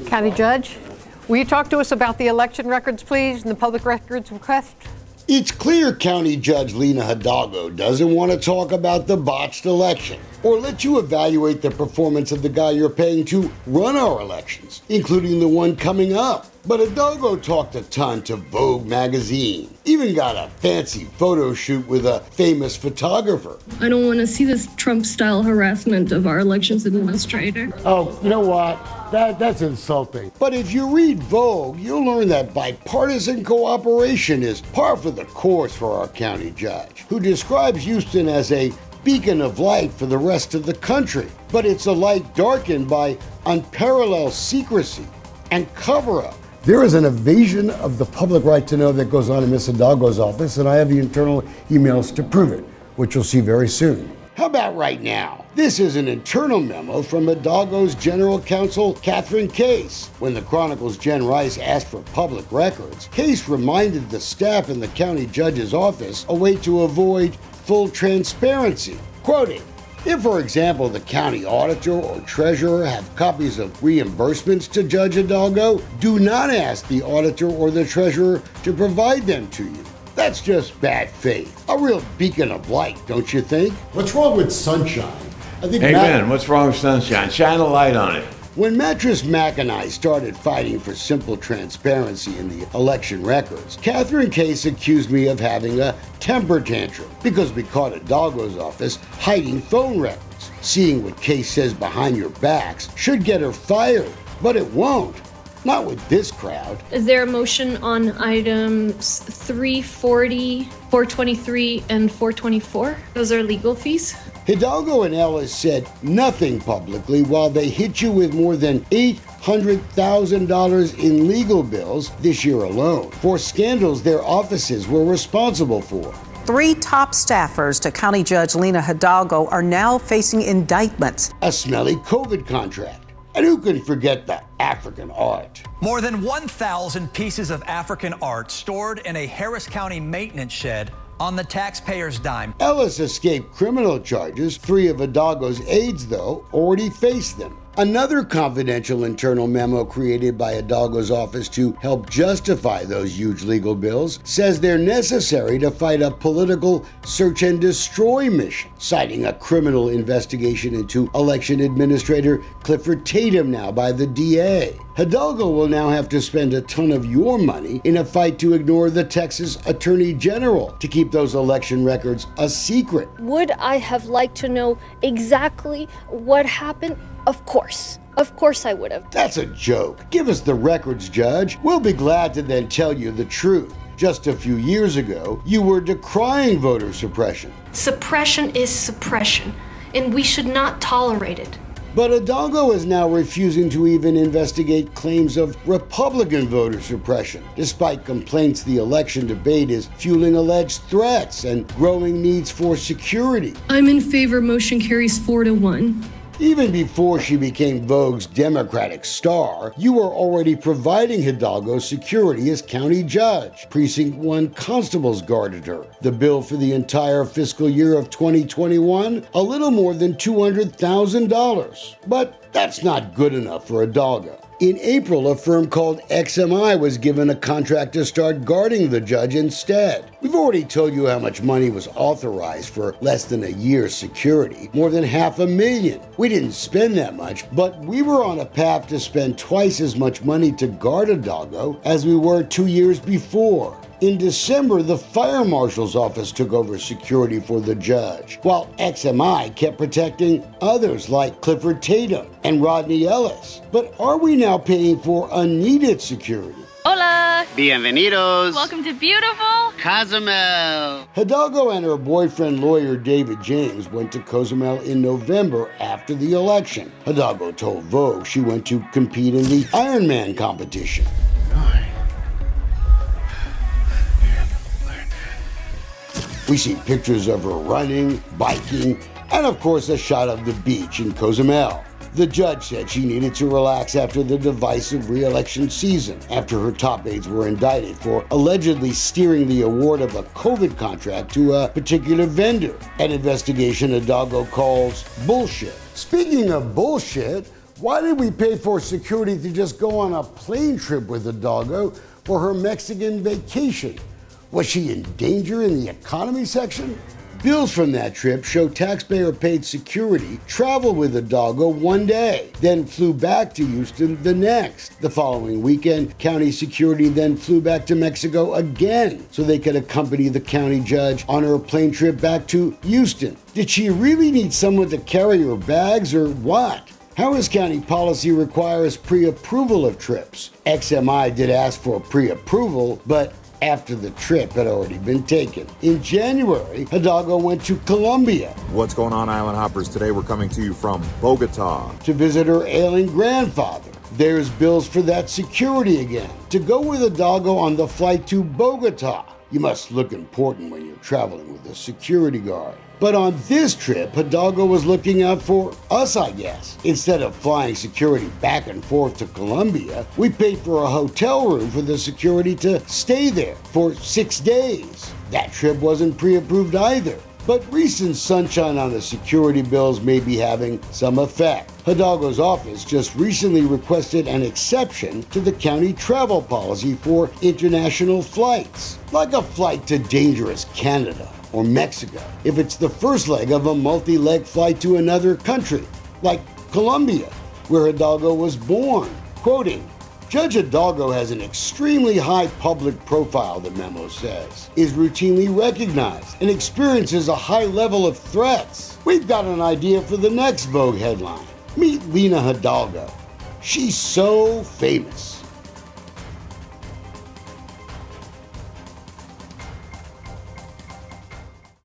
County Judge, will you talk to us about the election records, please, and the public records request? It's clear County Judge Lina Hidalgo doesn't want to talk about the botched election or let you evaluate the performance of the guy you're paying to run our elections, including the one coming up. But Hidalgo talked a ton to Vogue magazine, even got a fancy photo shoot with a famous photographer. I don't want to see this Trump-style harassment of our elections administrator. Oh, you know what? That's insulting. But if you read Vogue, you'll learn that bipartisan cooperation is par for the course for our county judge, who describes Houston as a beacon of light for the rest of the country. But it's a light darkened by unparalleled secrecy and cover-up. There is an invasion of the public right to know that goes on in Ms. Hidalgo's office, and I have the internal emails to prove it, which you'll see very soon. How about right now? This is an internal memo from Hidalgo's General Counsel, Catherine Case. When the Chronicle's Jen Rice asked for public records, Case reminded the staff in the county judge's office a way to avoid full transparency. Quoting, if, for example, the county auditor or treasurer have copies of reimbursements to Judge Hidalgo, do not ask the auditor or the treasurer to provide them to you. That's just bad faith. A real beacon of light, don't you think? What's wrong with sunshine? Amen. What's wrong with sunshine? Shine a light on it. When Mattress Mac and I started fighting for simple transparency in the election records, Catherine Case accused me of having a temper tantrum because we caught Hidalgo's office hiding phone records. Seeing what Case says behind your backs should get her fired, but it won't. Not with this crowd. Is there a motion on items 340, 423, and 424? Those are legal fees. Hidalgo and Ellis said nothing publicly while they hit you with more than $800,000 in legal bills this year alone for scandals their offices were responsible for. 3 top staffers to County Judge Lina Hidalgo are now facing indictments. A smelly COVID contract. And who can forget the African art? More than 1,000 pieces of African art stored in a Harris County maintenance shed on the taxpayer's dime. Ellis escaped criminal charges. 3 of Hidalgo's aides, though, already faced them. Another confidential internal memo created by Hidalgo's office to help justify those huge legal bills says they're necessary to fight a political search and destroy mission, citing a criminal investigation into election administrator Clifford Tatum now by the DA. Hidalgo will now have to spend a ton of your money in a fight to ignore the Texas Attorney General to keep those election records a secret. Would I have liked to know exactly what happened? Of course I would have. That's a joke. Give us the records, Judge. We'll be glad to then tell you the truth. Just a few years ago, you were decrying voter suppression. Suppression is suppression, and we should not tolerate it. But Hidalgo is now refusing to even investigate claims of Republican voter suppression, despite complaints the election debate is fueling alleged threats and growing needs for security. I'm in favor. Motion carries 4-1. Even before she became Vogue's Democratic star, you were already providing Hidalgo security as county judge. Precinct 1 constables guarded her. The bill for the entire fiscal year of 2021, a little more than $200,000. But that's not good enough for Hidalgo. In April, a firm called XMI was given a contract to start guarding the judge instead. We've already told you how much money was authorized for less than a year's security, more than $500,000. We didn't spend that much, but we were on a path to spend twice as much money to guard Hidalgo as we were 2 years before. In December, the fire marshal's office took over security for the judge, while XMI kept protecting others like Clifford Tatum and Rodney Ellis. But are we now paying for unneeded security? Hola! Bienvenidos! Welcome to beautiful Cozumel! Hidalgo and her boyfriend, lawyer David James, went to Cozumel in November after the election. Hidalgo told Vogue she went to compete in the Ironman competition. We see pictures of her running, biking, and of course a shot of the beach in Cozumel. The judge said she needed to relax after the divisive re-election season, after her top aides were indicted for allegedly steering the award of a COVID contract to a particular vendor, an investigation Hidalgo calls bullshit. Speaking of bullshit, Why did we pay for security to just go on a plane trip with Hidalgo for her Mexican vacation? Was she in danger in the economy section? Bills from that trip show taxpayer-paid security traveled with Hidalgo one day, then flew back to Houston the next. The following weekend, county security then flew back to Mexico again so they could accompany the county judge on her plane trip back to Houston. Did she really need someone to carry her bags or what? Harris County policy requires pre-approval of trips. XMI did ask for pre-approval, but after the trip had already been taken. In January, Hidalgo went to Colombia. What's going on, Island Hoppers? Today we're coming to you from Bogota to visit her ailing grandfather. There's bills for that security again. To go with Hidalgo on the flight to Bogota, you must look important when you're traveling with a security guard. But on this trip, Hidalgo was looking out for us, I guess. Instead of flying security back and forth to Colombia, we paid for a hotel room for the security to stay there for 6 days. That trip wasn't pre-approved either. But recent sunshine on the security bills may be having some effect. Hidalgo's office just recently requested an exception to the county travel policy for international flights, like a flight to dangerous Canada or Mexico, if it's the first leg of a multi-leg flight to another country, like Colombia, where Hidalgo was born. Quoting, Judge Hidalgo has an extremely high public profile, the memo says, is routinely recognized, and experiences a high level of threats. We've got an idea for the next Vogue headline. Meet Lina Hidalgo. She's so famous.